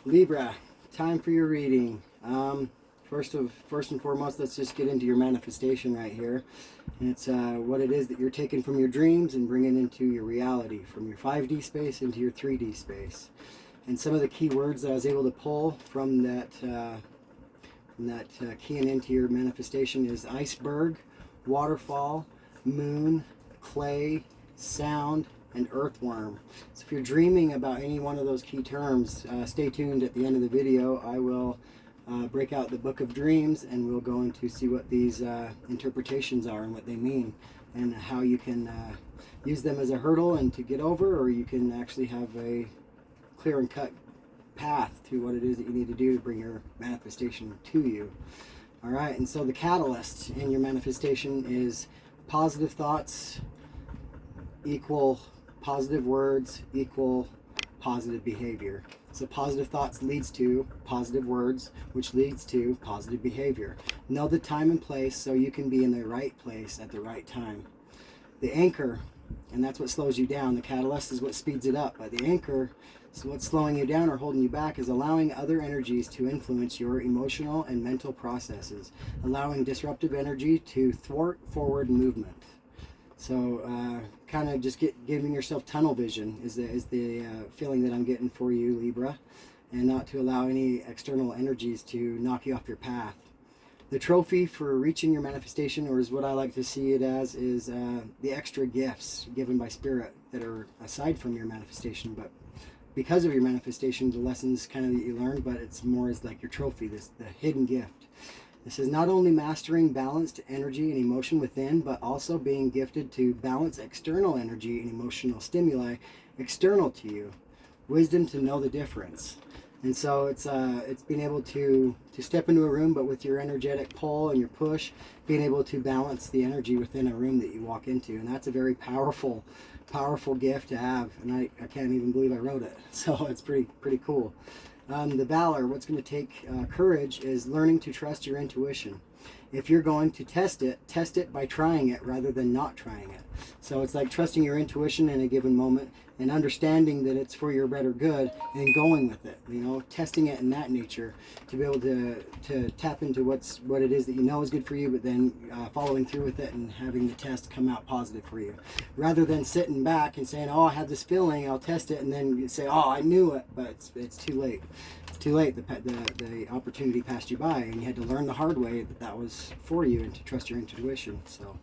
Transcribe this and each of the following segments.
Libra, time for your reading. First and foremost, let's just get into your manifestation right here. And it's what it is that you're taking from your dreams and bringing into your reality, from your 5D space into your 3D space. And some of the key words that I was able to pull from that keying into your manifestation is iceberg, waterfall, moon, clay, sound, and earthworm. So if you're dreaming about any one of those key terms, stay tuned at the end of the video. I will break out the book of dreams and we'll go into see what these interpretations are and what they mean and how you can use them as a hurdle and to get over, or you can actually have a clear and cut path to what it is that you need to do to bring your manifestation to you. All right, and so the catalyst in your manifestation is positive thoughts equal positive words equal positive behavior. So positive thoughts leads to positive words, which leads to positive behavior. Know the time and place so you can be in the right place at the right time. The anchor, and that's what slows you down. The catalyst is what speeds it up. But the anchor, so what's slowing you down or holding you back, is allowing other energies to influence your emotional and mental processes, allowing disruptive energy to thwart forward movement. So kind of just giving yourself tunnel vision is the feeling that I'm getting for you, Libra, and not to allow any external energies to knock you off your path. The trophy for reaching your manifestation, or is what I like to see it as, is the extra gifts given by Spirit that are aside from your manifestation, but because of your manifestation, the lessons kind of that you learned, but it's more as like your trophy, the hidden gift. This is not only mastering balanced energy and emotion within, but also being gifted to balance external energy and emotional stimuli external to you. Wisdom to know the difference. And so it's being able to step into a room, but with your energetic pull and your push, being able to balance the energy within a room that you walk into. And that's a very powerful gift to have. And I can't even believe I wrote it. So it's pretty cool. The valor, what's going to take courage, is learning to trust your intuition. If you're going to test it by trying it rather than not trying it. So it's like trusting your intuition in a given moment and understanding that it's for your better good and going with it, you know, testing it in that nature to be able to tap into what it is that you know is good for you, but then following through with it and having the test come out positive for you. Rather than sitting back and saying, oh, I have this feeling, I'll test it, and then you say, oh, I knew it, but it's too late. It's too late. The opportunity passed you by, and you had to learn the hard way that was for you and to trust your intuition. So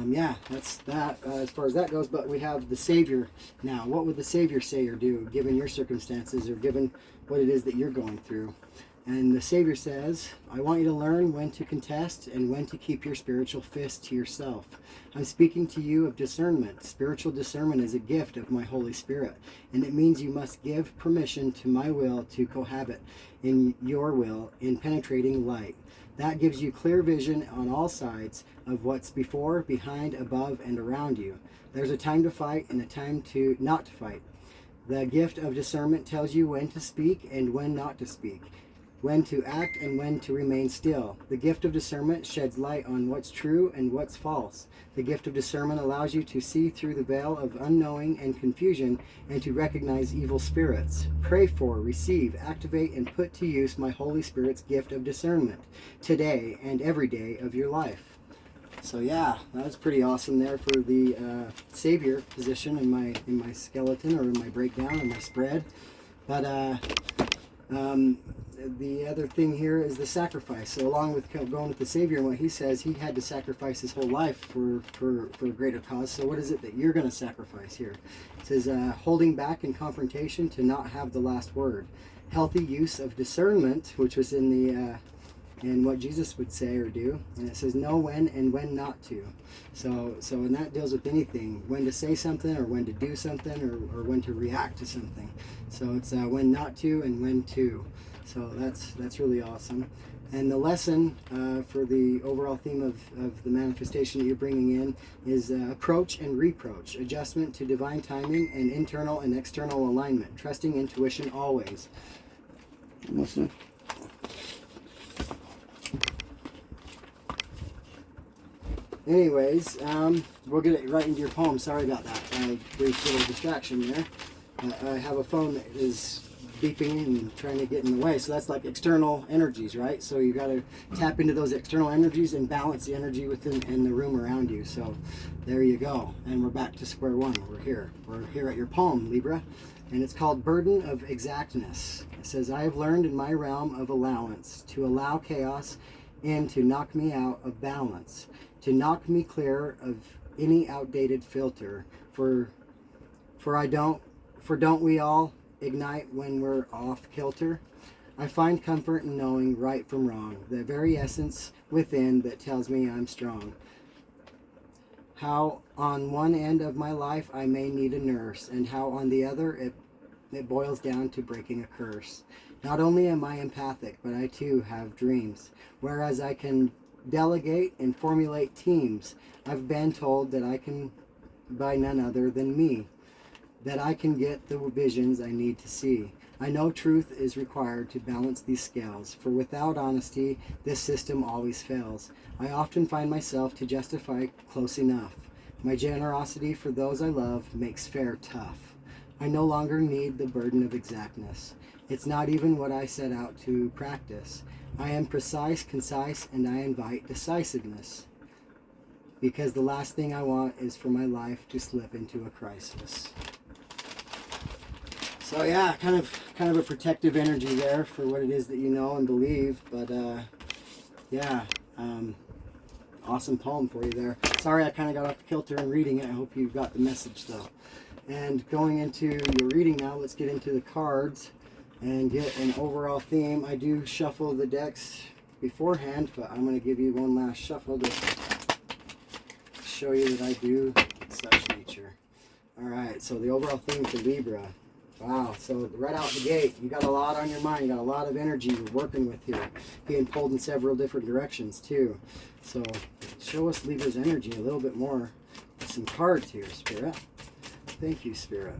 yeah, that's that as far as that goes. But we have the Savior now. What would the Savior say or do given your circumstances or given what it is that you're going through? And the Savior says, I want you to learn when to contest and when to keep your spiritual fist to yourself. I'm speaking to you of discernment. Spiritual discernment is a gift of my Holy Spirit, and it means you must give permission to my will to cohabit in your will in penetrating light. That gives you clear vision on all sides of what's before, behind, above, and around you. There's a time to fight and a time to not to fight. The gift of discernment tells you when to speak and when not to speak, when to act and when to remain still. The gift of discernment sheds light on what's true and what's false. The gift of discernment allows you to see through the veil of unknowing and confusion and to recognize evil spirits. Pray for, receive, activate, and put to use my Holy Spirit's gift of discernment today and every day of your life. So yeah, that was pretty awesome there for the Savior position in my skeleton, or in my breakdown, or my spread. But the other thing here is the sacrifice. So along with going with the Savior and what he says, he had to sacrifice his whole life for a greater cause. So what is it that you're going to sacrifice here? It says holding back in confrontation to not have the last word. Healthy use of discernment, which was in the and what Jesus would say or do. And it says know when and when not to. So and that deals with anything, when to say something or when to do something or when to react to something. So it's when not to and when to. So that's really awesome. And the lesson for the overall theme of the manifestation that you're bringing in is approach and reproach, adjustment to divine timing, and internal and external alignment, trusting intuition always. Listen. Anyways, we'll get it right into your poem. Sorry about that. Brief little distraction there. I have a phone that is beeping and trying to get in the way. So that's like external energies, right? So you got to tap into those external energies and balance the energy within in the room around you. So there you go. And we're back to square one. We're here. We're here at your palm, Libra. And it's called Burden of Exactness. It says, I have learned in my realm of allowance to allow chaos in to knock me out of balance, to knock me clear of any outdated filter. For don't we all ignite when we're off kilter? I find comfort in knowing right from wrong, the very essence within that tells me I'm strong. How on one end of my life I may need a nurse, and how on the other it boils down to breaking a curse. Not only am I empathic, but I too have dreams, whereas I can delegate and formulate teams. I've been told that I can by none other than me, that I can get the visions I need to see. I know truth is required to balance these scales, for without honesty, this system always fails. I often find myself to justify close enough. My generosity for those I love makes fair tough. I no longer need the burden of exactness. It's not even what I set out to practice. I am precise, concise, and I invite decisiveness. Because the last thing I want is for my life to slip into a crisis. So yeah, kind of a protective energy there for what it is that you know and believe. But yeah, awesome poem for you there. Sorry I kind of got off kilter in reading it. I hope you got the message though. And going into your reading now, let's get into the cards and get an overall theme. I do shuffle the decks beforehand, but I'm going to give you one last shuffle to show you that I do such nature. Alright, so the overall theme for Libra. Wow, so right out the gate, you got a lot on your mind, you got a lot of energy you're working with here, being pulled in several different directions too. So show us Libra's energy a little bit more. Some cards here, Spirit. Thank you, Spirit.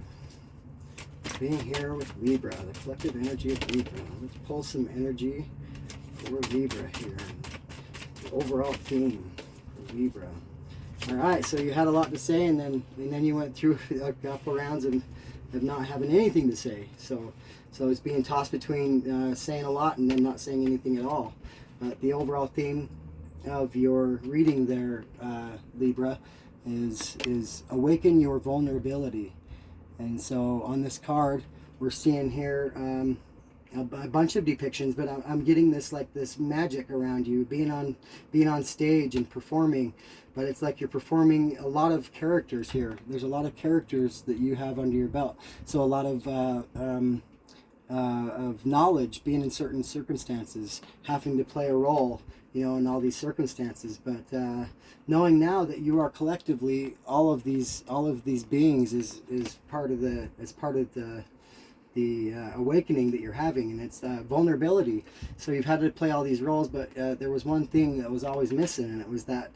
Being here with Libra, the collective energy of Libra. Let's pull some energy for Libra here. The overall theme for Libra. Alright, so you had a lot to say, and then you went through a couple rounds of not having anything to say. So it's being tossed between saying a lot and then not saying anything at all. But the overall theme of your reading there, Libra, is awaken your vulnerability. And so on this card, we're seeing here a bunch of depictions, but I'm getting this like this magic around you, being on stage and performing. But it's like you're performing a lot of characters here. There's a lot of characters that you have under your belt. So a lot of knowledge, being in certain circumstances, having to play a role, you know, in all these circumstances. But knowing now that you are collectively all of these beings is part of the awakening that you're having, and it's vulnerability. So you've had to play all these roles, but there was one thing that was always missing, and it was that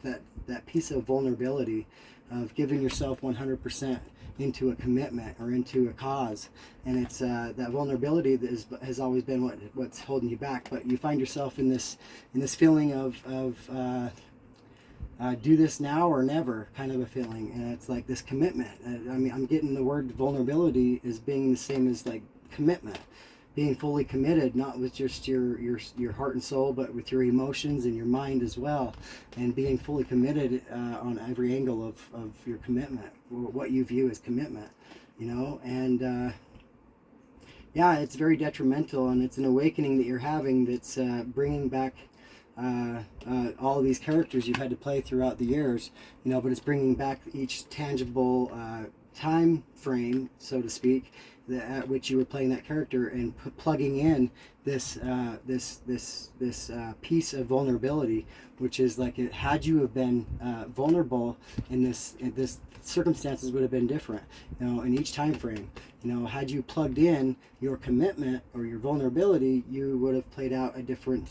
piece of vulnerability, of giving yourself 100% into a commitment or into a cause. And it's that vulnerability that has always been what's holding you back. But you find yourself in this feeling of do this now or never kind of a feeling, and it's like this commitment. I mean, I'm getting the word vulnerability as being the same as like commitment, being fully committed, not with just your heart and soul, but with your emotions and your mind as well, and being fully committed on every angle of your commitment, or what you view as commitment, you know. And yeah, it's very detrimental, and it's an awakening that you're having that's bringing back all of these characters you've had to play throughout the years, you know, but it's bringing back each tangible time frame, so to speak, at which you were playing that character, and plugging in this piece of vulnerability, which is like, had you have been vulnerable in this circumstances would have been different, you know, in each time frame. You know, had you plugged in your commitment or your vulnerability, you would have played out a different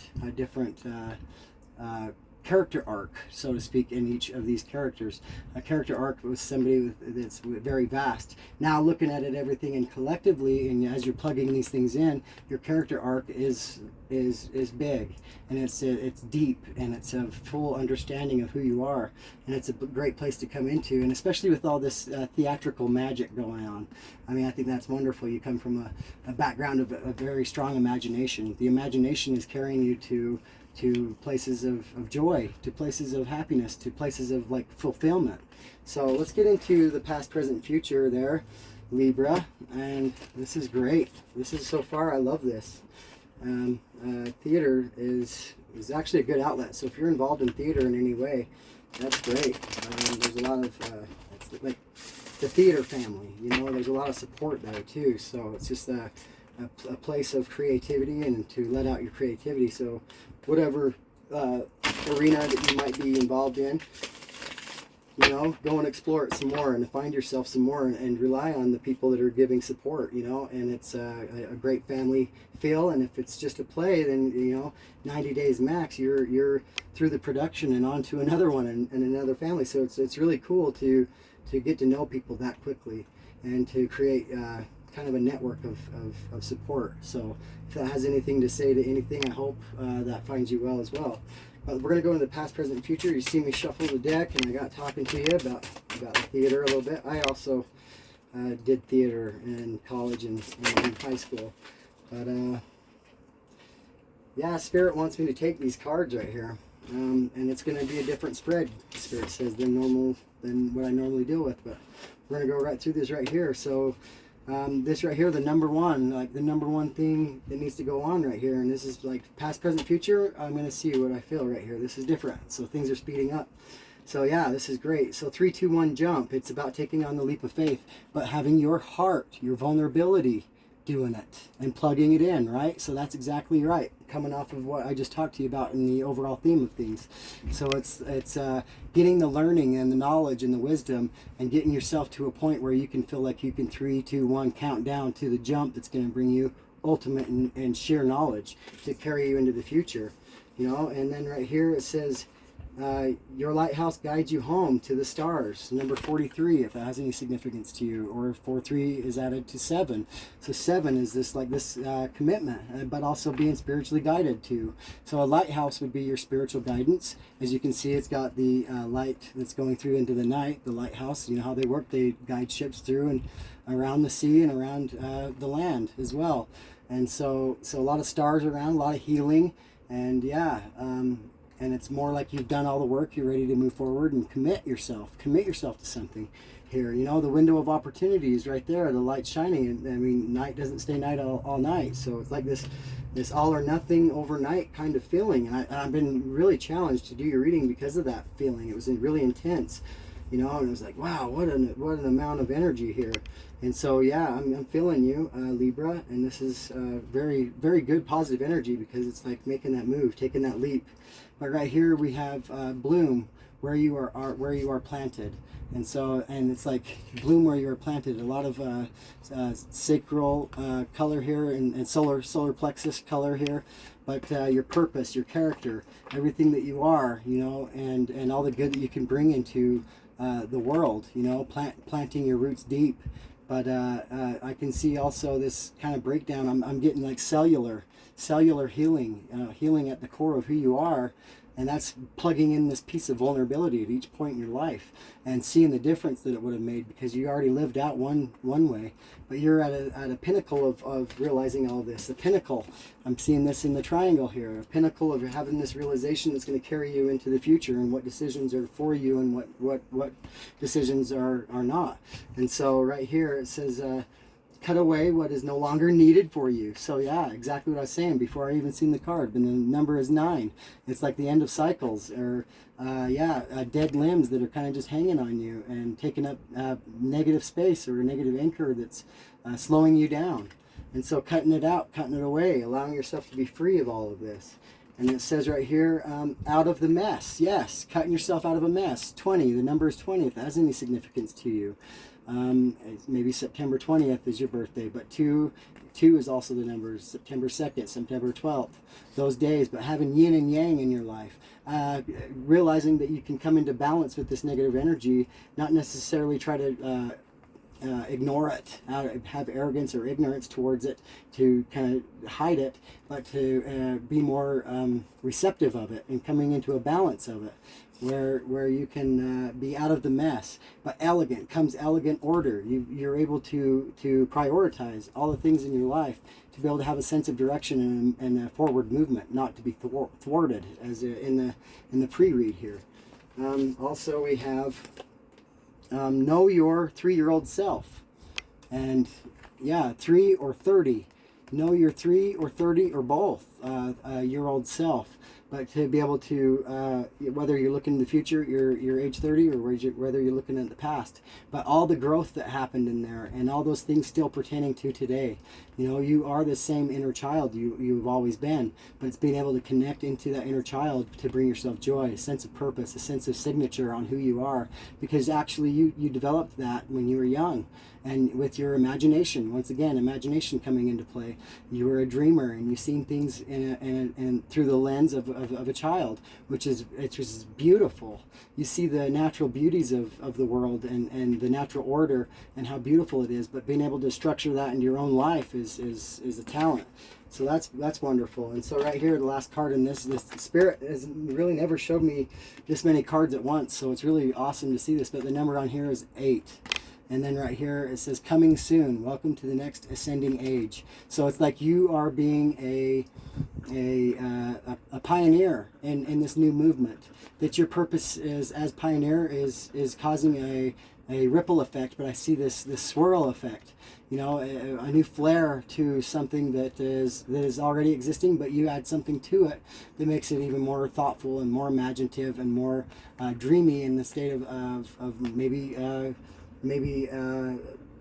character arc, so to speak, in each of these characters. A character arc was somebody that's very vast. Now looking at it, everything, and collectively, and as you're plugging these things in, your character arc is big, and it's deep, and it's a full understanding of who you are, and it's a great place to come into, and especially with all this theatrical magic going on. I mean, I think that's wonderful. You come from a background of a very strong imagination. The imagination is carrying you to places of joy, to places of happiness, to places of like fulfillment. So let's get into the past, present, future there, Libra. And this is great. This is, so far, I love this. Theater is actually a good outlet. So if you're involved in theater in any way, that's great. There's a lot of it's like the theater family, you know, there's a lot of support there too. So it's just a place of creativity, and to let out your creativity. So whatever arena that you might be involved in, you know, go and explore it some more, and find yourself some more, and rely on the people that are giving support, you know. And it's a great family feel. And if it's just a play, then, you know, 90 days max, you're through the production and on to another one, and another family. So it's really cool to get to know people that quickly, and to create kind of a network of support. So if that has anything to say to anything, I hope that finds you well as well. But we're going to go into the past, present, and future. You see me shuffle the deck, and I got talking to you about the theater a little bit. I also did theater in college and in high school. But yeah, Spirit wants me to take these cards right here. And it's going to be a different spread, Spirit says, than what I normally deal with. But we're going to go right through this right here. So this right here, the number one thing that needs to go on right here, and this is like past, present, future. I'm going to see what I feel right here. This is different, so things are speeding up. So yeah, this is great. So 3, 2, 1, jump. It's about taking on the leap of faith, but having your heart, your vulnerability, doing it and plugging it in, right? So that's exactly right, coming off of what I just talked to you about in the overall theme of things. So it's getting the learning and the knowledge and the wisdom, and getting yourself to a point where you can feel like you can 3, 2, 1 count down to the jump that's going to bring you ultimate and sheer knowledge to carry you into the future, you know. And then right here it says your lighthouse guides you home to the stars. Number 43, if that has any significance to you, or 43 is added to 7. So 7 is this commitment, but also being spiritually guided too. So a lighthouse would be your spiritual guidance. As you can see, it's got the light that's going through into the night. The lighthouse, you know how they work. They guide ships through and around the sea and around the land as well. And so a lot of stars around, a lot of healing, and yeah. And it's more like you've done all the work, you're ready to move forward and commit yourself to something here. You know, the window of opportunity is right there, the light shining. And I mean, night doesn't stay night all night. So it's like this all or nothing overnight kind of feeling. And I've been really challenged to do your reading because of that feeling. It was really intense, you know, and it was like, wow, what an amount of energy here. And so, yeah, I'm feeling you, Libra, and this is very, very good positive energy, because it's like making that move, taking that leap. But right here we have bloom where you are planted, and so, and it's like bloom where you are planted. A lot of sacral color here, and solar plexus color here, but your purpose, your character, everything that you are, you know, and all the good that you can bring into the world, you know, planting your roots deep. But I can see also this kind of breakdown. I'm getting like cellular healing, healing at the core of who you are. And that's plugging in this piece of vulnerability at each point in your life, and seeing the difference that it would have made, because you already lived out one way, but you're at a pinnacle of realizing all of this. The pinnacle, I'm seeing this in the triangle here, a pinnacle of having this realization that's going to carry you into the future, and what decisions are for you and what decisions are not. And so right here it says, cut away what is no longer needed for you. So yeah, exactly what I was saying before I even seen the card. And the number is 9. It's like the end of cycles, or dead limbs that are kind of just hanging on you and taking up negative space, or a negative anchor that's slowing you down. And so cutting it out, cutting it away, allowing yourself to be free of all of this. And it says right here, out of the mess. Yes, cutting yourself out of a mess. 20, the number is 20, if that has any significance to you. Maybe September 20th is your birthday, but two is also the numbers. September 2nd, September 12th, those days. But having yin and yang in your life, realizing that you can come into balance with this negative energy, not necessarily try to ignore it, have arrogance or ignorance towards it to kind of hide it, but to be more receptive of it and coming into a balance of it, where you can be out of the mess. But elegant comes elegant order. You're able to prioritize all the things in your life to be able to have a sense of direction and a forward movement, not to be thwarted, as in the pre-read here. Also, we have know your 3-year-old self. And yeah, 3 or 30. Know your 3 or 30 or both year old self. But to be able to, whether you're looking in the future, your age 30, or whether you're looking at the past, but all the growth that happened in there and all those things still pertaining to today. You know, you are the same inner child you've always been, but it's being able to connect into that inner child to bring yourself joy, a sense of purpose, a sense of signature on who you are, because actually you developed that when you were young. And with your imagination, once again, imagination coming into play, you were a dreamer and you've seen things in through the lens of a child, which is beautiful. You see the natural beauties of the world and the natural order and how beautiful it is, but being able to structure that into your own life is a talent. So that's wonderful. And so right here, the last card in this Spirit has really never showed me this many cards at once, so it's really awesome to see this. But the number on here is 8. And then right here it says, coming soon, welcome to the next ascending age. So it's like you are being a pioneer in this new movement. That your purpose is as pioneer is causing a ripple effect, but I see this swirl effect. You know, a new flair to something that is already existing, but you add something to it that makes it even more thoughtful and more imaginative and more dreamy in the state of maybe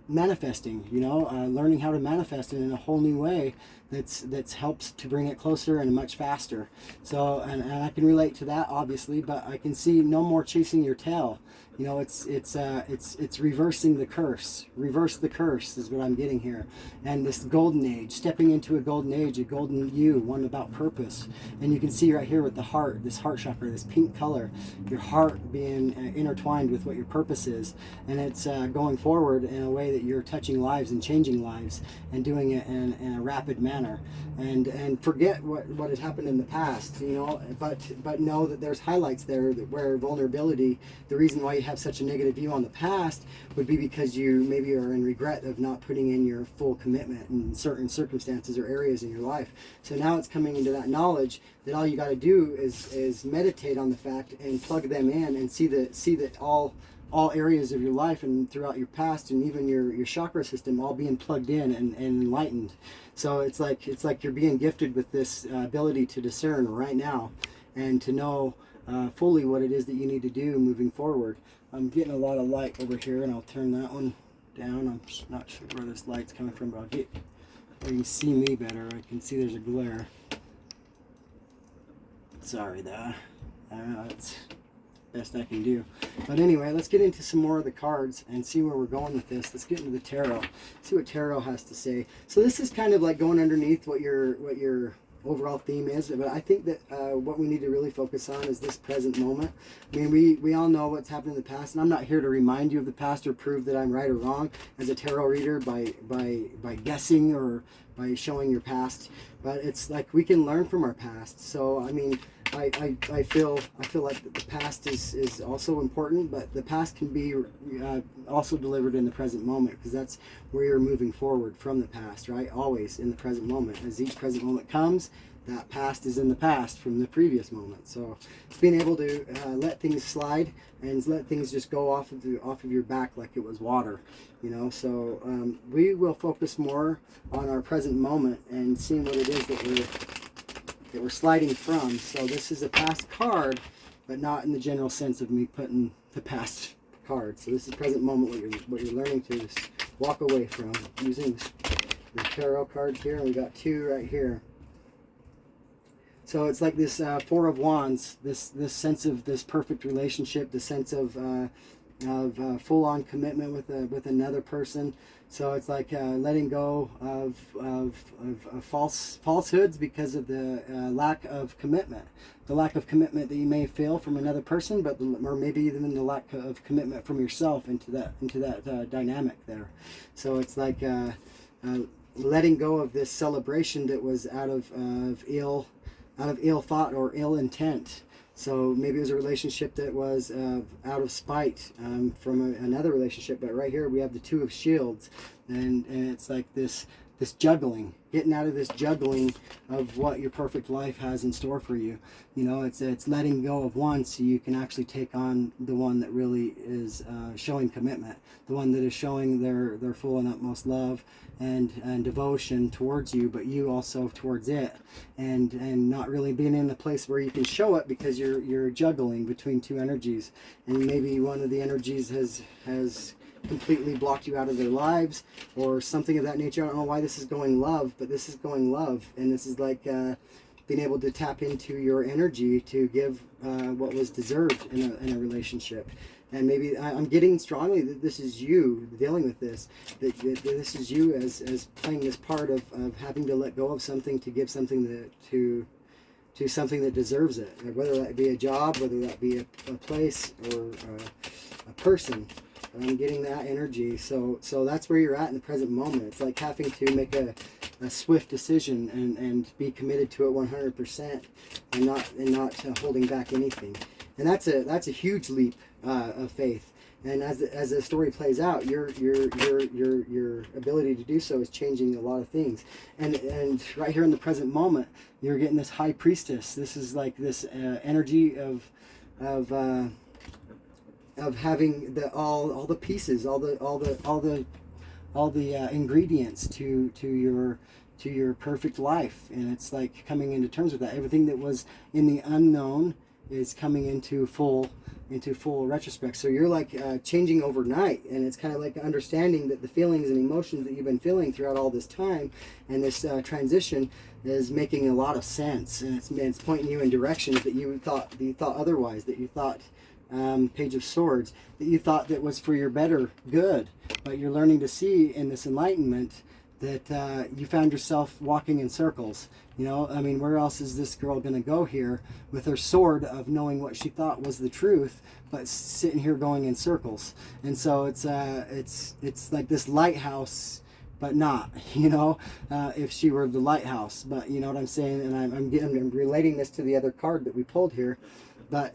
manifesting, you know, learning how to manifest it in a whole new way that's helps to bring it closer and much faster. So and I can relate to that, obviously, but I can see no more chasing your tail. You know, it's reversing the curse. Reverse the curse is what I'm getting here. And this golden age, stepping into a golden age, a golden you, one about purpose. And you can see right here with the heart, this heart chakra, this pink color, your heart being intertwined with what your purpose is. And it's going forward in a way that you're touching lives and changing lives and doing it in a rapid manner. And forget what has happened in the past, you know, but know that there's highlights there where vulnerability, the reason why you have such a negative view on the past would be because you maybe are in regret of not putting in your full commitment in certain circumstances or areas in your life. So now it's coming into that knowledge that all you got to do is meditate on the fact and plug them in and see that all areas of your life and throughout your past and even your chakra system all being plugged in and enlightened. So it's like you're being gifted with this ability to discern right now and to know fully what it is that you need to do moving forward. I'm getting a lot of light over here, and I'll turn that one down. I'm just not sure where this light's coming from, but I'll get where you can see me better. I can see there's a glare. Sorry, that's best I can do. But anyway, let's get into some more of the cards and see where we're going with this. Let's get into the tarot, see what tarot has to say. So this is kind of like going underneath what your overall theme is, but I think that what we need to really focus on is this present moment. I mean, we all know what's happened in the past, and I'm not here to remind you of the past or prove that I'm right or wrong as a tarot reader by guessing or by showing your past, but it's like we can learn from our past. So I mean, I feel like the past is also important, but the past can be also delivered in the present moment, because that's where you're moving forward from the past, right? Always in the present moment. As each present moment comes, that past is in the past from the previous moment. So it's being able to let things slide and let things just go off of your back like it was water, you know. So we will focus more on our present moment and seeing what it is that we're sliding from. So this is a past card, but not in the general sense of me putting the past card. So this is present moment, what you're learning to just walk away from using the tarot cards here. And we got 2 right here. So it's like this 4 of Wands, this sense of this perfect relationship, the sense of full-on commitment with another person. So it's like letting go of falsehoods because of the lack of commitment. The lack of commitment that you may feel from another person, or maybe even the lack of commitment from yourself into that dynamic there. So it's like letting go of this celebration that was out of ill thought or ill intent. So maybe it was a relationship that was out of spite from another relationship. But right here we have the Two of Shields, and it's like this juggling, getting out of this juggling of what your perfect life has in store for you. You know, it's letting go of one so you can actually take on the one that really is showing commitment, the one that is showing their full and utmost love and devotion towards you, but you also towards it, and not really being in a place where you can show it because you're juggling between two energies, and maybe one of the energies has completely blocked you out of their lives or something of that nature. I don't know why this is going love, but this is going love, and this is like being able to tap into your energy to give what was deserved in a relationship. And maybe I'm getting strongly that this is you dealing with this, that this is you as playing this part of having to let go of something to give something to something that deserves it, whether that be a job, whether that be a place or a person. I'm getting that energy. So that's where you're at in the present moment. It's like having to make a swift decision and be committed to it 100% and not holding back anything. And that's a huge leap of faith. And as the story plays out, your ability to do so is changing a lot of things. And right here in the present moment, you're getting this High Priestess. This is like this energy of having all the pieces, all the ingredients to your perfect life. And it's like coming into terms with that. Everything that was in the unknown is coming into full retrospect. So you're like changing overnight, and it's kind of like understanding that the feelings and emotions that you've been feeling throughout all this time and this transition is making a lot of sense, and it's pointing you in directions that you thought otherwise, that you thought Page of Swords, that you thought that was for your better good, but you're learning to see in this enlightenment that you found yourself walking in circles. You know, I mean, where else is this girl going to go here with her sword of knowing what she thought was the truth, but sitting here going in circles? And so it's like this lighthouse, but not, you know, if she were the lighthouse. But you know what I'm saying? And I'm relating this to the other card that we pulled here, but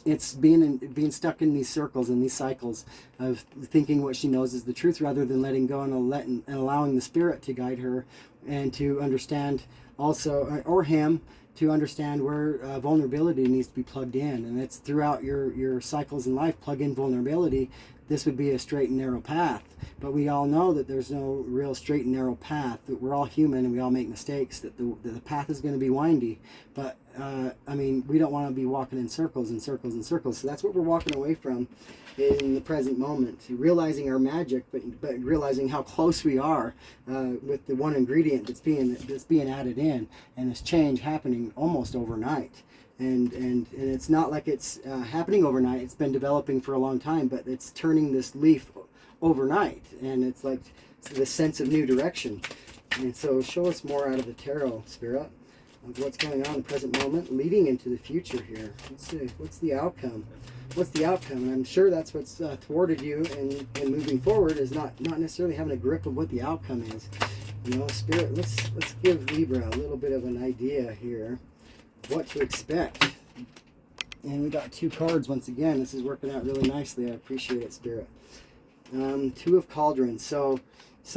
it's being stuck in these circles and these cycles of thinking what she knows is the truth, rather than letting go and allowing the spirit to guide her and to understand also, or him, to understand where vulnerability needs to be plugged in. And it's throughout your cycles in life, plug in vulnerability. This would be a straight and narrow path. But we all know that there's no real straight and narrow path, that we're all human and we all make mistakes, that the path is going to be windy. But I mean, we don't want to be walking in circles and circles and circles. So that's what we're walking away from in the present moment, realizing our magic, but realizing how close we are with the one ingredient that's being added in, and this change happening almost overnight. And it's not like it's happening overnight. It's been developing for a long time, but it's turning this leaf overnight, and it's like the sense of new direction. And so show us more out of the tarot, Spirit, of what's going on in the present moment leading into the future here. Let's see, what's the outcome? What's the outcome? And I'm sure that's what's thwarted you in moving forward, is not necessarily having a grip of what the outcome is. You know, Spirit, let's give Libra a little bit of an idea here what to expect. And we got two cards once again. This is working out really nicely. I appreciate it, Spirit. Two of Cauldrons. So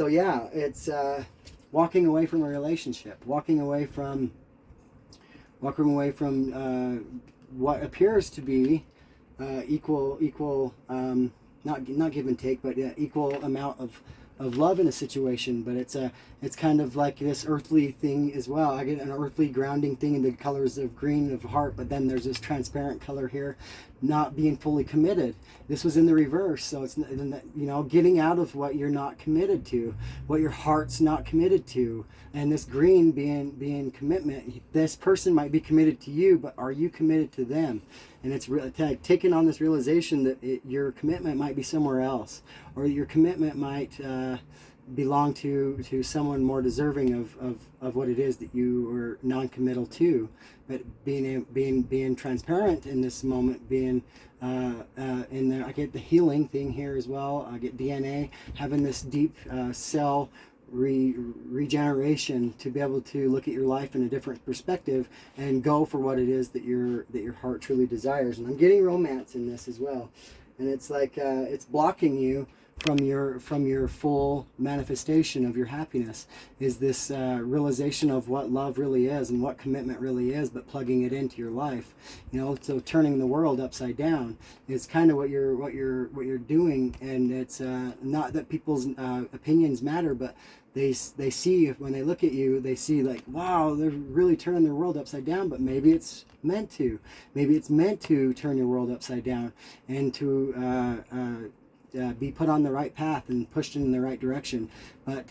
yeah, it's walking away from a relationship, walking away from what appears to be equal not give and take, but equal amount of love in a situation. But it's kind of like this earthly thing as well. I get an earthly grounding thing in the colors of green of heart, but then there's this transparent color here not being fully committed. This was in the reverse, so it's, you know, getting out of what you're not committed to, what your heart's not committed to. And this green being commitment. This person might be committed to you, but are you committed to them? And it's taking on this realization that your commitment might be somewhere else, or your commitment might belong to someone more deserving of what it is that you are non-committal to. But being transparent in this moment, being in there, I get the healing thing here as well. I get DNA, having this deep cell regeneration to be able to look at your life in a different perspective and go for what it is that your heart truly desires. And I'm getting romance in this as well, and it's like it's blocking you from your full manifestation of your happiness, is this realization of what love really is and what commitment really is, but plugging it into your life. You know, so turning the world upside down is kind of what you're doing. And it's not that people's opinions matter, but they see, when they look at you, they see like, wow, they're really turning their world upside down. But maybe it's meant to turn your world upside down and to be put on the right path and pushed in the right direction. But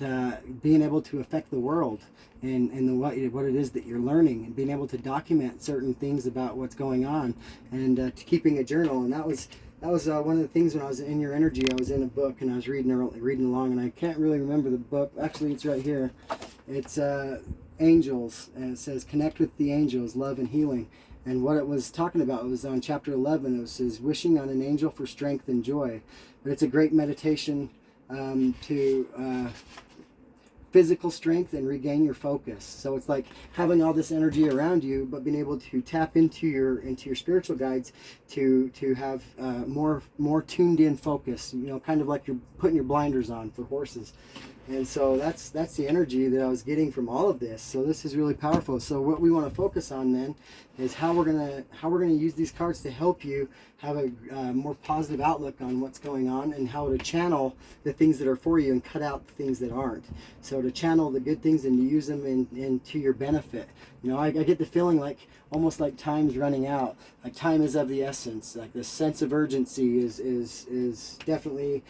being able to affect the world and what it is that you're learning, and being able to document certain things about what's going on, and keeping a journal. And that was one of the things when I was in your energy. I was in a book and I was reading along, and I can't really remember the book. Actually, it's right here. It's Angels, and it says connect with the angels, love and healing. And what it was talking about was on chapter 11. It says wishing on an angel for strength and joy. But it's a great meditation to physical strength and regain your focus. So it's like having all this energy around you, but being able to tap into your spiritual guides to have more tuned in focus. You know, kind of like you're putting your blinders on for horses. And so that's the energy that I was getting from all of this. So this is really powerful. So what we want to focus on then is how we're gonna use these cards to help you have a more positive outlook on what's going on, and how to channel the things that are for you and cut out the things that aren't. So to channel the good things and to use them into your benefit. You know, I get the feeling like almost like time's running out. Like time is of the essence. Like this sense of urgency is definitely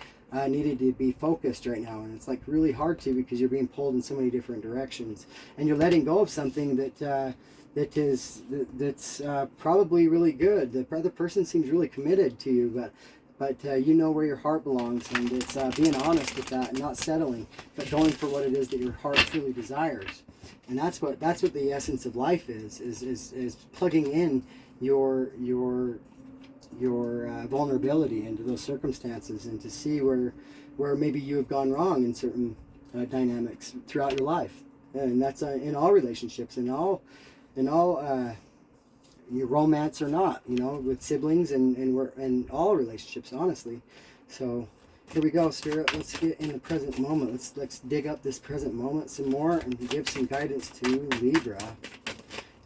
needed to be focused right now, and it's like really hard to, because you're being pulled in so many different directions, and you're letting go of something that's probably really good. The other person seems really committed to you, but you know where your heart belongs, and it's being honest with that and not settling, but going for what it is that your heart truly desires. And that's what the essence of life is plugging in your vulnerability into those circumstances, and to see where maybe you have gone wrong in certain dynamics throughout your life. And that's in all relationships, in all your romance or not, you know, with siblings and all relationships, honestly. So here we go, Spirit. Let's get in the present moment. Let's dig up this present moment some more and give some guidance to Libra.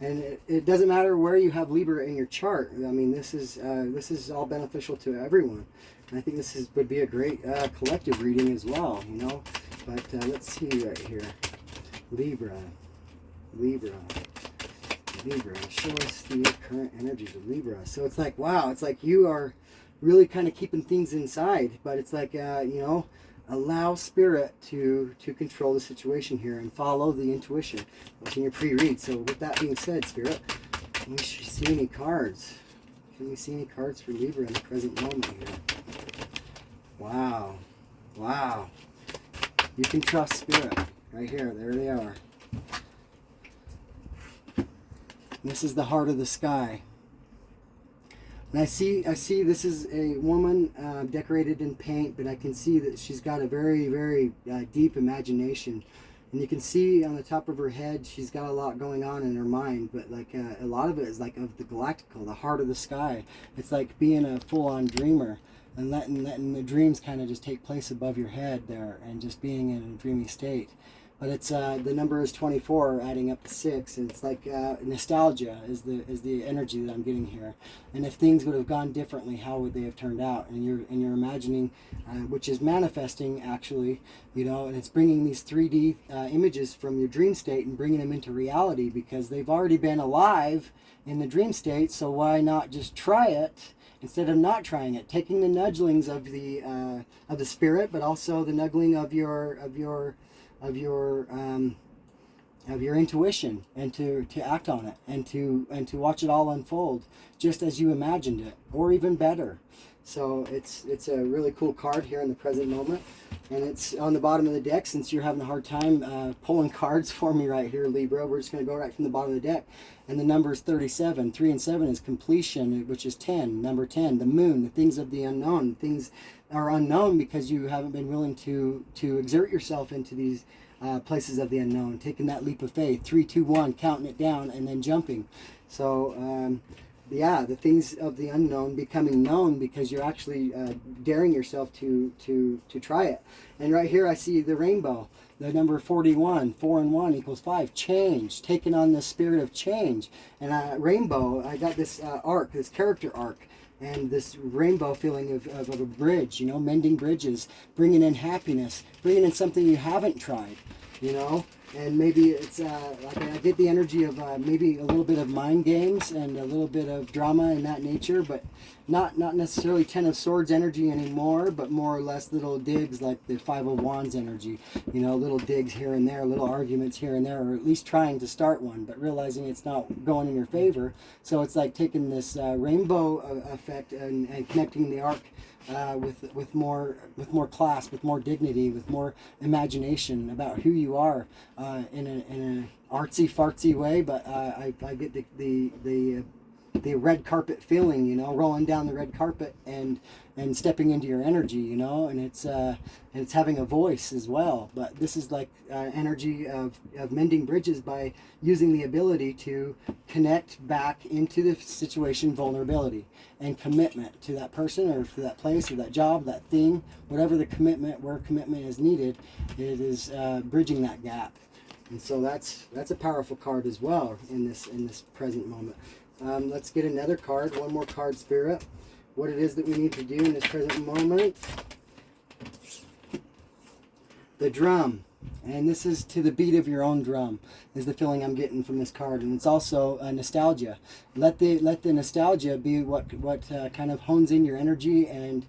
And it doesn't matter where you have Libra in your chart. I mean, this is all beneficial to everyone. And I think this would be a great collective reading as well, you know. But let's see right here. Libra. Show us the current energies of Libra. So it's like, wow, it's like you are really kind of keeping things inside. But it's like, you know, allow Spirit to control the situation here and follow the intuition. What's in your pre-read. So with that being said, Spirit, can we see any cards? Can we see any cards for Libra in the present moment here? Wow. You can trust Spirit. Right here. There they are. This is the heart of the sky. And I see this is a woman decorated in paint, but I can see that she's got a very, very deep imagination. And you can see on the top of her head, she's got a lot going on in her mind, but like a lot of it is like of the galactical, the heart of the sky. It's like being a full-on dreamer and letting the dreams kind of just take place above your head there, and just being in a dreamy state. but it's the number is 24, adding up to 6, and it's like nostalgia is the energy that I'm getting here. And if things would have gone differently, how would they have turned out? And you're imagining, which is manifesting actually, you know, and it's bringing these 3D images from your dream state and bringing them into reality, because they've already been alive in the dream state. So why not just try it instead of not trying it? Taking the nudgelings of the spirit, but also the nuggling of your intuition, and to act on it, and to watch it all unfold just as you imagined it, or even better. So it's a really cool card here in the present moment, and it's on the bottom of the deck. Since you're having a hard time pulling cards for me right here, Libra, we're just going to go right from the bottom of the deck. And the number is 37. 3 and 7 is completion, which is 10. Number 10, the moon, the things of the unknown. Things are unknown because you haven't been willing to exert yourself into these places of the unknown, taking that leap of faith. 3, 2, 1, counting it down and then jumping. So yeah, the things of the unknown becoming known because you're actually daring yourself to try it. And right here I see the rainbow, the number 41. 4 and 1 equals 5. Change, taking on the spirit of change. And rainbow, I got this arc, this character arc, and this rainbow feeling of a bridge, you know, mending bridges, bringing in happiness, bringing in something you haven't tried, you know. And maybe it's like I get the energy of maybe a little bit of mind games and a little bit of drama in that nature, but not necessarily 10 of Swords energy anymore, but more or less little digs like the 5 of Wands energy, you know, little digs here and there, little arguments here and there, or at least trying to start one, but realizing it's not going in your favor. So it's like taking this rainbow effect and connecting the arc with more class, with more dignity, with more imagination about who you are in an artsy fartsy way, but I get the red carpet feeling, you know, rolling down the red carpet and stepping into your energy, you know, and it's having a voice as well. But this is like energy of mending bridges by using the ability to connect back into the situation, vulnerability and commitment to that person or to that place or that job, that thing, whatever the commitment, where commitment is needed, it is bridging that gap. And so that's a powerful card as well in this present moment. Let's get another card, one more card, Spirit. What it is that we need to do in this present moment. The drum. And this is to the beat of your own drum, is the feeling I'm getting from this card. And it's also nostalgia. Let the nostalgia be what kind of hones in your energy and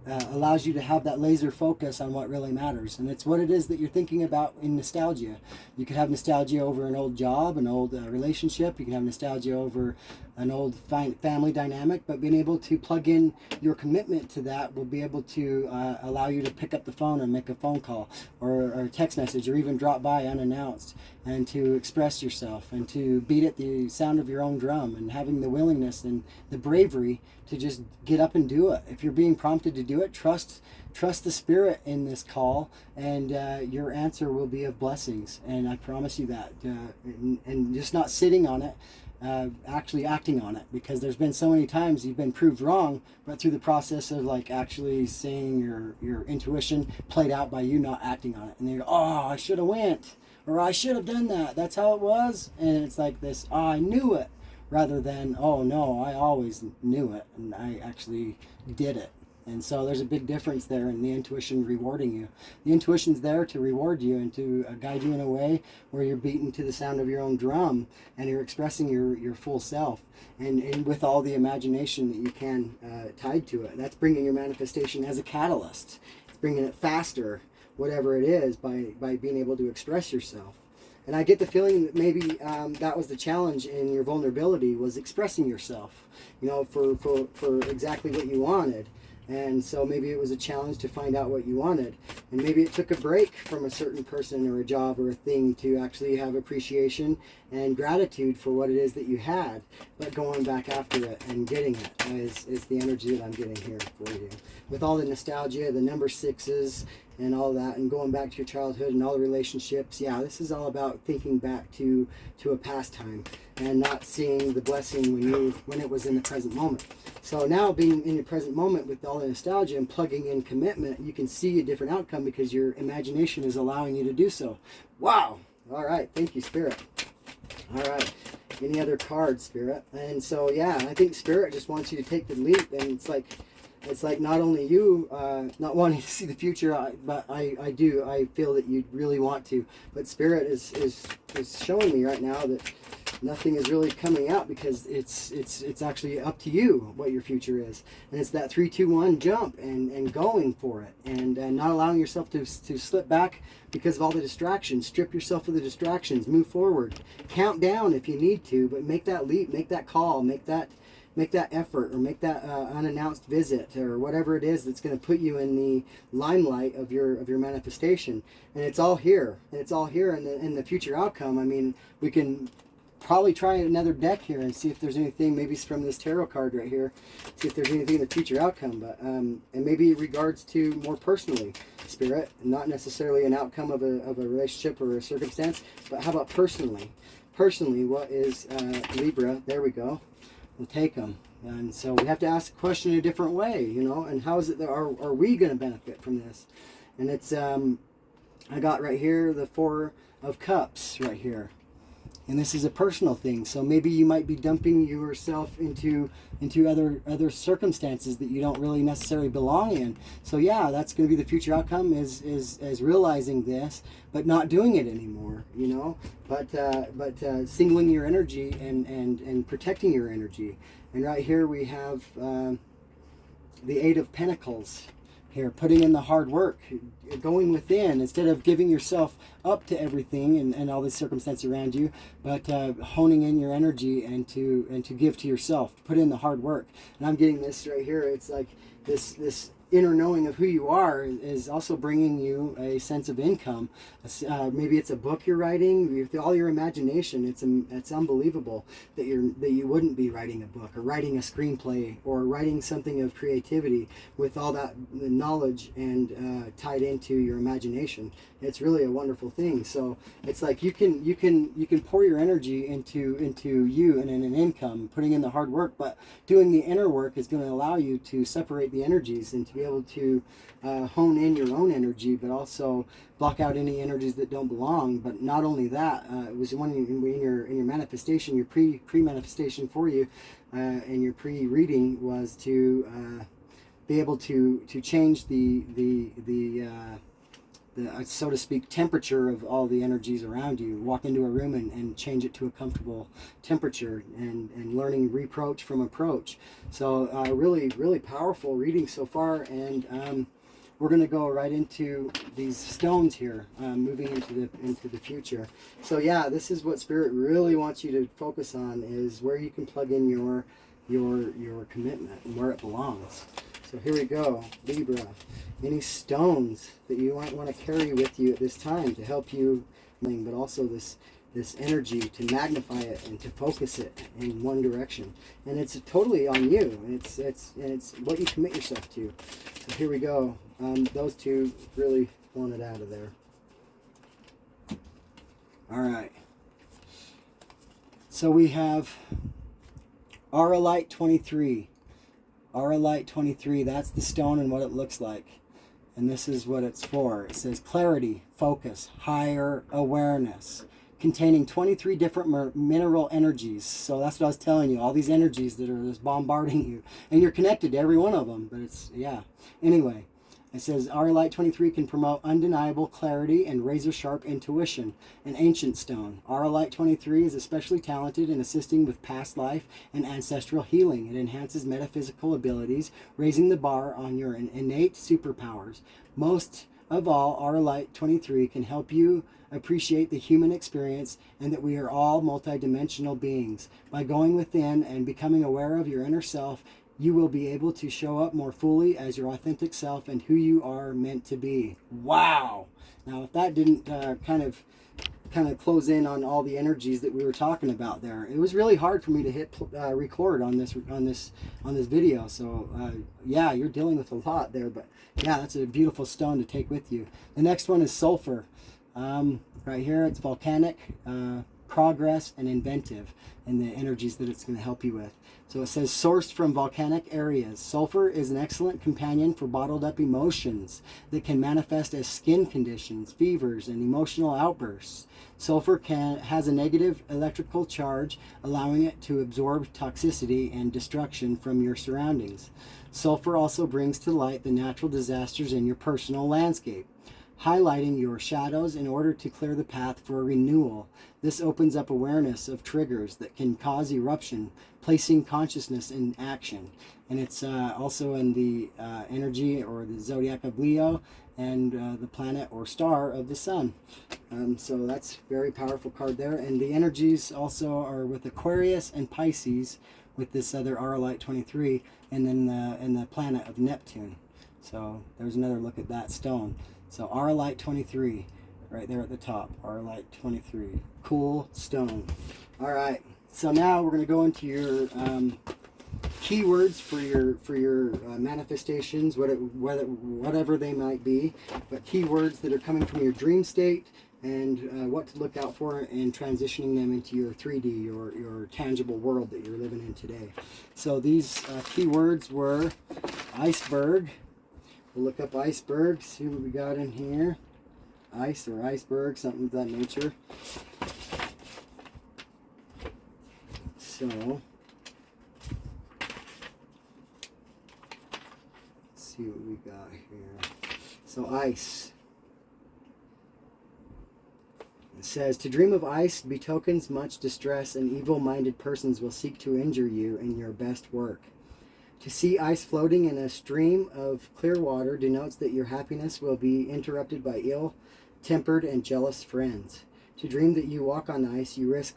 allows you to have that laser focus on what really matters. And it's what it is that you're thinking about in nostalgia. You could have nostalgia over an old job, an old relationship. You can have nostalgia over an old family dynamic, but being able to plug in your commitment to that will be able to allow you to pick up the phone and make a phone call or a text message, or even drop by unannounced, and to express yourself and to beat at the sound of your own drum, and having the willingness and the bravery to just get up and do it. If you're being prompted to do it, trust the spirit in this call, and your answer will be of blessings. And I promise you that. And just not sitting on it, actually acting on it, because there's been so many times you've been proved wrong, but through the process of like actually seeing your intuition played out by you not acting on it, and you go, oh, I should have went, or I should have done that, that's how it was. And it's like this, oh, I knew it, rather than, oh no, I always knew it and I actually did it. And so there's a big difference there in the intuition rewarding you. The intuition's there to reward you and to guide you in a way where you're beating to the sound of your own drum and you're expressing your full self, and with all the imagination that you can tied to it. That's bringing your manifestation as a catalyst. It's bringing it faster, whatever it is, by being able to express yourself. And I get the feeling that maybe that was the challenge in your vulnerability, was expressing yourself, you know, for exactly what you wanted. And so maybe it was a challenge to find out what you wanted. And maybe it took a break from a certain person or a job or a thing to actually have appreciation and gratitude for what it is that you had. But going back after it and getting it is the energy that I'm getting here for you. With all the nostalgia, the number 6s, and all that, and going back to your childhood and all the relationships. Yeah, this is all about thinking back to a past time and not seeing the blessing when it was in the present moment. So now, being in your present moment with all the nostalgia and plugging in commitment, you can see a different outcome because your imagination is allowing you to do so. Wow. All right. Thank you, Spirit. All right. Any other cards, Spirit? And so, yeah, I think Spirit just wants you to take the leap. And it's like not only you not wanting to see the future, but I do. I feel that you really want to. But Spirit is showing me right now that nothing is really coming out, because it's actually up to you what your future is. And it's that 3, 2, 1 jump and going for it, and not allowing yourself to slip back because of all the distractions. Strip yourself of the distractions, move forward, count down if you need to, but make that leap, make that call, make that effort, or make that unannounced visit, or whatever it is that's going to put you in the limelight of your manifestation. And it's all here, in the future outcome. I mean, we can probably try another deck here and see if there's anything, maybe it's from this tarot card right here, see if there's anything in the future outcome. But and maybe in regards to more personally, Spirit, not necessarily an outcome of a relationship or a circumstance, but how about personally, what is Libra? There we go. We'll take them. And so we have to ask the question in a different way, you know, and how is it that are we going to benefit from this? And it's I got right here the 4 of Cups right here. And this is a personal thing. So maybe you might be dumping yourself into other circumstances that you don't really necessarily belong in. So yeah, that's going to be the future outcome, is realizing this, but not doing it anymore, you know. But singling your energy and protecting your energy. And right here we have the 8 of Pentacles. Here, putting in the hard work, going within, instead of giving yourself up to everything and all the circumstances around you, but honing in your energy and to give to yourself, put in the hard work. And I'm getting this right here. It's like this inner knowing of who you are is also bringing you a sense of income. Maybe it's a book you're writing with all your imagination. It's unbelievable that you wouldn't be writing a book or writing a screenplay or writing something of creativity with all that knowledge and tied into your imagination. It's really a wonderful thing. So it's like you can pour your energy into you and in an income, putting in the hard work, but doing the inner work is going to allow you to separate the energies and to be able to hone in your own energy, but also block out any energies that don't belong. But not only that, it was one in your manifestation, your pre-manifestation for you, and your pre-reading was to be able to change the so to speak, temperature of all the energies around you. Walk into a room and change it to a comfortable temperature, and learning reproach from approach. So really, really powerful reading so far. And we're going to go right into these stones here, moving into the future. So yeah, this is what Spirit really wants you to focus on, is where you can plug in your commitment and where it belongs. So here we go, Libra. Any stones that you might want to carry with you at this time to help you, but also this energy to magnify it and to focus it in one direction. And it's totally on you. And it's what you commit yourself to. So here we go. Those two really want it out of there. All right. So we have Auralite 23. Auralite 23, that's the stone and what it looks like. And this is what it's for. It says clarity, focus, higher awareness, containing 23 different mineral energies. So that's what I was telling you, all these energies that are just bombarding you. And you're connected to every one of them, but it's, yeah. Anyway, it says Auralite 23 can promote undeniable clarity and razor-sharp intuition, an ancient stone. Auralite 23 is especially talented in assisting with past life and ancestral healing. It enhances metaphysical abilities, raising the bar on your innate superpowers. Most of all, Auralite 23 can help you appreciate the human experience and that we are all multidimensional beings. By going within and becoming aware of your inner self, you will be able to show up more fully as your authentic self and who you are meant to be. Wow! Now, if that didn't kind of kind of close in on all the energies that we were talking about there. It was really hard for me to hit record on this video. So yeah, you're dealing with a lot there, but yeah, that's a beautiful stone to take with you. The next one is sulfur. Right here, it's volcanic, progress, and inventive, and the energies that it's going to help you with. So it says, sourced from volcanic areas, sulfur is an excellent companion for bottled up emotions that can manifest as skin conditions, fevers, and emotional outbursts. Sulfur has a negative electrical charge, allowing it to absorb toxicity and destruction from your surroundings. Sulfur also brings to light the natural disasters in your personal landscape, highlighting your shadows in order to clear the path for renewal. This opens up awareness of triggers that can cause eruption, placing consciousness in action. And it's also in the energy or the zodiac of Leo, and the planet or star of the sun. So that's a very powerful card there. And the energies also are with Aquarius and Pisces, with this other Arrowlight 23, and then the planet of Neptune. So there's another look at that stone. So Arrowlight 23, right there at the top. Arrowlight 23, cool stone. All right. So now we're going to go into your keywords for your manifestations, whatever they might be, but keywords that are coming from your dream state, and what to look out for in transitioning them into your 3D, your tangible world that you're living in today. So these keywords were iceberg. We'll look up iceberg, see what we got in here. Ice or iceberg, something of that nature. So, let's see what we got here. So, ice. It says, to dream of ice betokens much distress, and evil-minded persons will seek to injure you in your best work. To see ice floating in a stream of clear water denotes that your happiness will be interrupted by ill-tempered and jealous friends. To dream that you walk on ice, you risk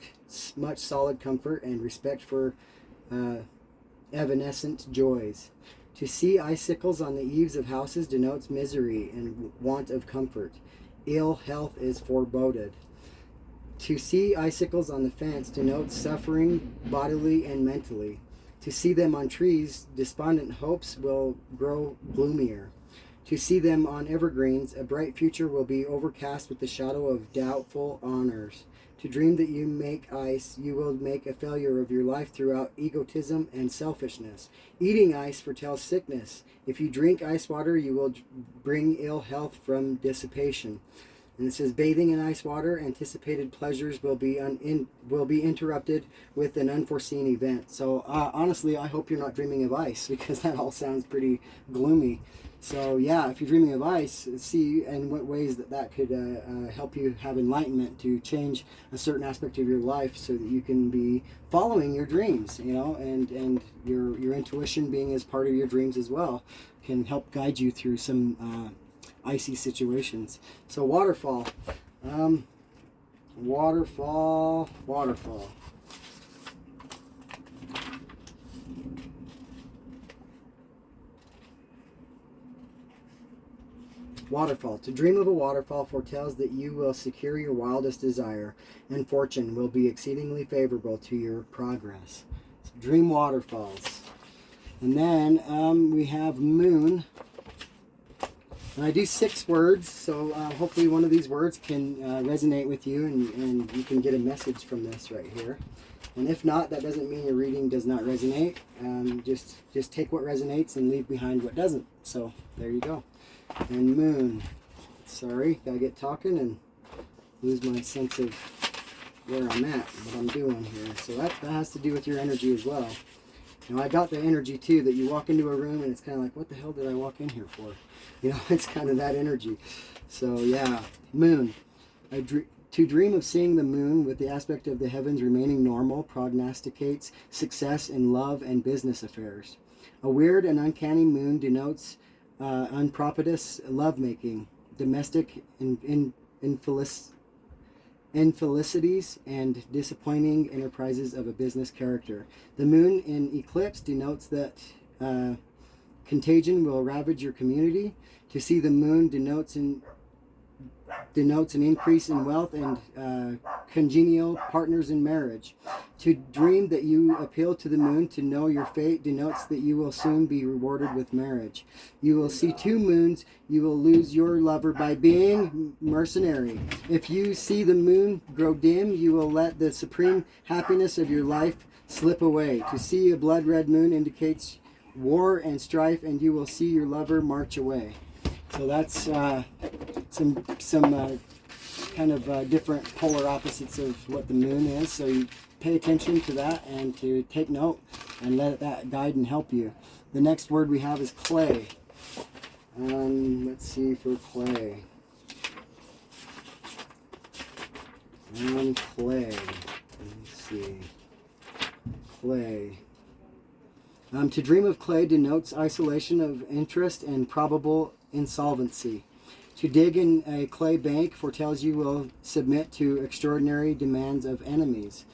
much solid comfort and respect for evanescent joys. To see icicles on the eaves of houses denotes misery and want of comfort. Ill health is foreboded. To see icicles on the fence denotes suffering bodily and mentally. To see them on trees, despondent hopes will grow gloomier. To see them on evergreens, a bright future will be overcast with the shadow of doubtful honors. To dream that you make ice, you will make a failure of your life throughout egotism and selfishness. Eating ice foretells sickness. If you drink ice water, you will bring ill health from dissipation. And it says, bathing in ice water, anticipated pleasures will be interrupted with an unforeseen event. So honestly, I hope you're not dreaming of ice, because that all sounds pretty gloomy. So yeah, if you're dreaming of ice, see in what ways that could help you have enlightenment to change a certain aspect of your life, so that you can be following your dreams, you know, and your intuition being as part of your dreams as well, can help guide you through some icy situations. So waterfall. Waterfall. Waterfall. To dream of a waterfall foretells that you will secure your wildest desire, and fortune will be exceedingly favorable to your progress. So dream waterfalls. And then we have moon. And I do 6 words, so hopefully one of these words can resonate with you, and you can get a message from this right here. And if not, that doesn't mean your reading does not resonate. Just take what resonates and leave behind what doesn't. So there you go. And moon. Sorry, gotta get talking and lose my sense of where I'm at, what I'm doing here. So that has to do with your energy as well. You know, I got the energy too, that you walk into a room and it's kind of like, what the hell did I walk in here for? You know, it's kind of that energy. So yeah, moon. To dream of seeing the moon with the aspect of the heavens remaining normal prognosticates success in love and business affairs. A weird and uncanny moon denotes unpropitious lovemaking, domestic infelicities, and disappointing enterprises of a business character. The moon in eclipse denotes that contagion will ravage your community. To see the moon denotes denotes an increase in wealth and congenial partners in marriage. To dream that you appeal to the moon to know your fate denotes that you will soon be rewarded with marriage. You will see 2 moons. You will lose your lover by being mercenary. If you see the moon grow dim, you will let the supreme happiness of your life slip away. To see a blood red moon indicates war and strife, and you will see your lover march away. So that's some kind of different polar opposites of what the moon is. So you pay attention to that and to take note and let that guide and help you. The next word we have is clay. Let's see for clay. Clay. Let's see. Clay. To dream of clay denotes isolation of interest and probable insolvency. To dig in a clay bank foretells you will submit to extraordinary demands of enemies.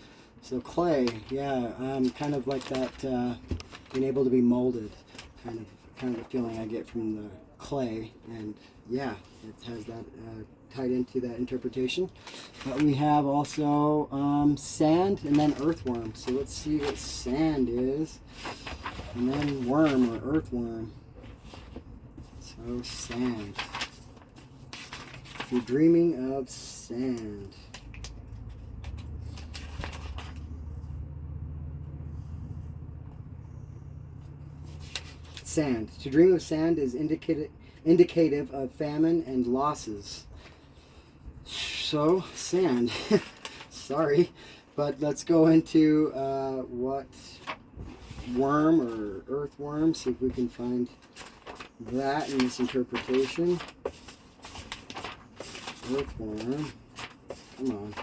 So clay, yeah, kind of like that, being able to be molded, kind of a feeling I get from the clay, and yeah, it has that tied into that interpretation. But we have also sand and then earthworm. So let's see what sand is, and then worm or earthworm. So sand. If you're dreaming of sand. Sand. To dream of sand is indicative of famine and losses. So, sand. Sorry. But let's go into what worm or earthworm, see if we can find that in this interpretation. Earthworm. Come on.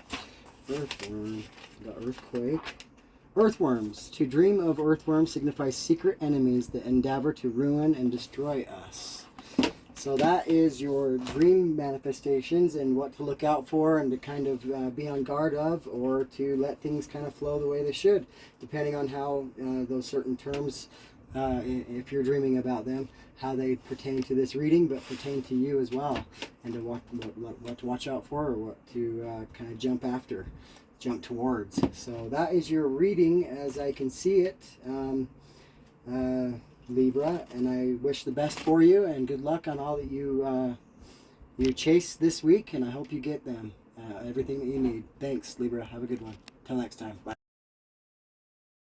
Earthworm. Got earthquake. Earthworms. To dream of earthworms signifies secret enemies that endeavor to ruin and destroy us. So that is your dream manifestations and what to look out for and to kind of be on guard of, or to let things kind of flow the way they should, depending on how those certain terms, if you're dreaming about them, how they pertain to this reading, but pertain to you as well, and to what to watch out for, or what to kind of jump towards. So that is your reading as I can see it, Libra, and I wish the best for you and good luck on all that you chase this week, and I hope you get them, everything that you need. Thanks, Libra. Have a good one. Till next time. Bye.